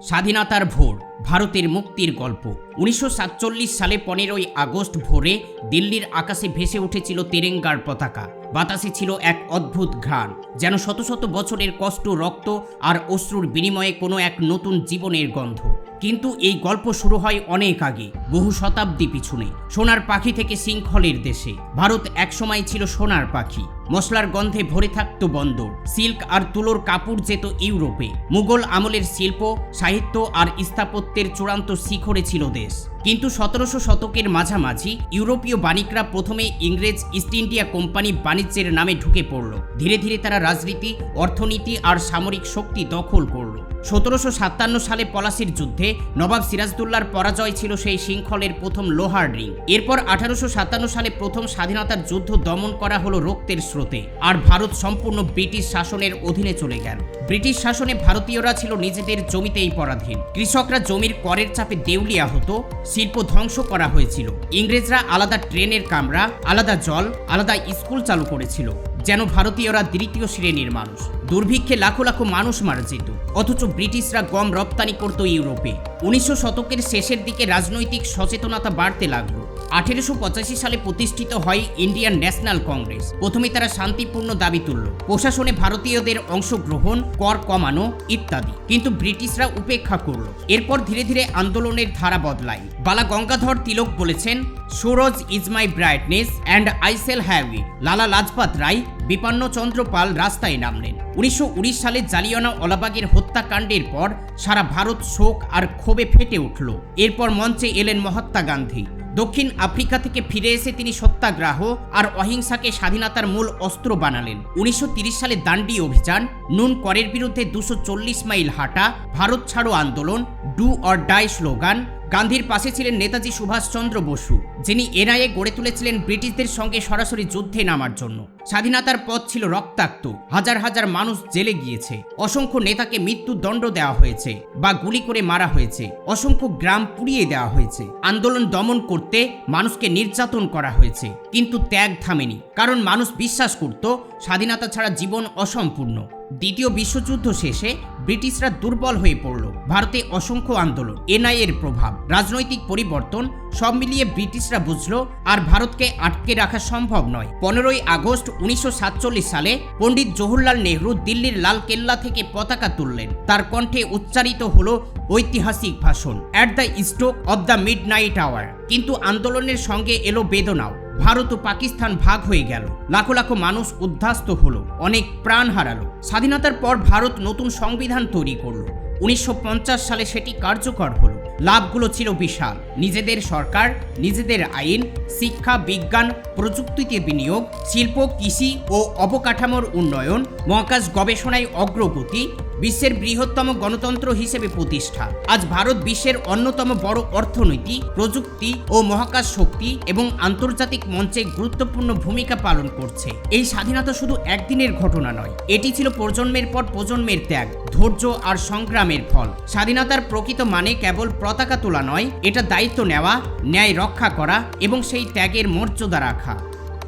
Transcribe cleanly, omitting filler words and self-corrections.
স্বাধীনতার ভোর, ভারতের মুক্তির গল্প। 1947 সালে 15ই আগস্ট ভোরে দিল্লির আকাশে ভেসে উঠেছিল তিরঙ্গার পতাকা। বাতাসে ছিল এক অদ্ভুত ঘ্রাণ, যেন শত শত বছরের কষ্ট, রক্ত আর অশ্রুর বিনিময়ে কোনো এক নতুন জীবনের গন্ধ। কিন্তু এই গল্প শুরু হয় অনেক আগে, বহু শতাব্দী পিছনে। সোনার পাখি থেকে শৃঙ্খলের দেশে ভারত একসময় ছিল সোনার পাখি। মশলার গন্ধে ভরে থাকত বন্দর, সিল্ক আর তুলোর কাপড় যেত ইউরোপে। মুঘল আমলের শিল্প, সাহিত্য আর স্থাপত্যের চূড়ান্ত শিখরে ছিল দেশ। কিন্তু 1700 শতকের মাঝামাঝি ইউরোপীয় বাণিকরা প্রথমে ইংরেজ ইস্ট ইন্ডিয়া কোম্পানি বাণিজ্যের নামে ঢুকে পড়ল। ধীরে ধীরে তারা রাজনীতি, অর্থনীতি আর সামরিক শক্তি দখল করল। 1757 সালে পলাশির যুদ্ধে নবাব সিরাজদৌল্লার পরাজয় ছিল সেই শৃঙ্খলের প্রথম লোহার রিং। এরপর 1857 সালে প্রথম স্বাধীনতার যুদ্ধ দমন করা হলো রক্তের স্রোতে, আর ভারত সম্পূর্ণ ব্রিটিশ শাসনের অধীনে চলে গেল। ব্রিটিশ শাসনে ভারতীয়রা ছিল নিজেদের জমিতেই পরাধীন। কৃষকরা জমির করের চাপে দেউলিয়া হতো, শিল্প ধ্বংস করা হয়েছিল। ইংরেজরা আলাদা ট্রেনের কামরা, আলাদা জল, আলাদা স্কুল চালু করেছিল, যেন ভারতীয়রা দ্বিতীয় শ্রেণীর মানুষ। দুর্ভিক্ষে লাখো লাখো মানুষ মারা যেত, অথচ ব্রিটিশরা গম রপ্তানি করত ইউরোপে। 1900 শতকের শেষের দিকে রাজনৈতিক সচেতনতা বাড়তে লাগলো। 1885 সালে প্রতিষ্ঠিত হয় ইন্ডিয়ান ন্যাশনাল কংগ্রেস। প্রথমে তারা শান্তিপূর্ণ দাবি তুলল, প্রশাসনে ভারতীয়দের অংশগ্রহণ, কর কমানো ইত্যাদি। কিন্তু ব্রিটিশরা উপেক্ষা করল। এরপর ধীরে ধীরে আন্দোলনের ধারা বদলায়। বালা গঙ্গাধর তিলক বলেছেন, Suraj is my brightness and I shall have it. Lala Lajpat Rai, বিপান্ন Chandra Pal রাস্তায় নামলেন। 1919 সালে জালিয়ানওয়ালাবাগের হত্যাকাণ্ডের পর সারা ভারত শোক আর ক্ষোভে ফেটে উঠল। এরপর মঞ্চে এলেন মহাত্মা গান্ধী। দক্ষিণ আফ্রিকা থেকে ফিরে এসে তিনি সত্যাগ্রহ আর অহিংসাকে স্বাধীনতার মূল অস্ত্র বানালেন। 1930 সালে দান্ডি অভিযান, নুন করের বিরুদ্ধে 240 মাইল হাঁটা, ভারত ছাড়ো আন্দোলন, ডু অর ডাই স্লোগান। গান্ধীর পাশে ছিলেন নেতাজি সুভাষচন্দ্র বসু, যিনি এনআইএ গড়ে তুলেছিলেন ব্রিটিশদের সঙ্গে সরাসরি যুদ্ধে নামার জন্য। স্বাধীনতার পথ ছিল রক্তাক্ত, হাজার হাজার মানুষ জেলে গিয়েছে, অসংখ্য নেতাকে মৃত্যুদণ্ড দেওয়া হয়েছে বা গুলি করে মারা হয়েছে, অসংখ্য গ্রাম পুড়িয়ে দেওয়া হয়েছে। আন্দোলন দমন করতে মানুষকে নির্যাতন করা হয়েছে, কিন্তু ত্যাগ থামেনি, কারণ মানুষ বিশ্বাস করত স্বাধীনতা ছাড়া জীবন অসম্পূর্ণ। দ্বিতীয় বিশ্বযুদ্ধ শেষে ব্রিটিশরা দুর্বল হয়ে পড়ল। ভারতে অসংখ্য আন্দোলন, এনআইএর প্রভাব, রাজনৈতিক পরিবর্তন, সব মিলিয়ে ব্রিটিশরা বুঝল আর ভারতকে আটকে রাখা সম্ভব নয়। 15ই আগস্ট 1947 সালে পণ্ডিত জওহরলাল নেহরু দিল্লির লাল কেল্লা থেকে পতাকা তুললেন। তার কণ্ঠে উচ্চারিত হলো ঐতিহাসিক ভাষণ, at the stroke of the midnight hour. কিন্তু আন্দোলনের সঙ্গে এলো বেদনাও। ভারত ও পাকিস্তান ভাগ হয়ে গেল, লাখো লাখো মানুষ উদ্ধাস্ত হলো, অনেক প্রাণ হারালো। স্বাধীনতার পর ভারত নতুন সংবিধান তৈরি করলো। 1950 সালে সেটি কার্যকর হলো। লাভগুলো ছিল বিশাল, নিজেদের সরকার, নিজেদের আইন, শিক্ষা, বিজ্ঞান, প্রযুক্তিতে বিনিয়োগ, শিল্প, কৃষি ও অবকাঠামোর উন্নয়ন, মহাকাশ গবেষণায় অগ্রগতি, বিশ্বের বৃহত্তম গণতন্ত্র হিসেবে প্রতিষ্ঠা। আজ ভারত বিশ্বের অন্যতম বড় অর্থনীতি, প্রযুক্তি ও মহাকাশ শক্তি এবং আন্তর্জাতিক মঞ্চে গুরুত্বপূর্ণ ভূমিকা পালন করছে। এই স্বাধীনতা শুধু একদিনের ঘটনা নয়, এটি ছিল প্রজন্মের পর প্রজন্মের ত্যাগ, ধৈর্য আর সংগ্রামের ফল। স্বাধীনতার প্রকৃত মানে কেবল পতাকা তোলা নয়, এটা দায়িত্ব নেওয়া, ন্যায় রক্ষা করা এবং সেই ত্যাগের মর্যাদা রাখা।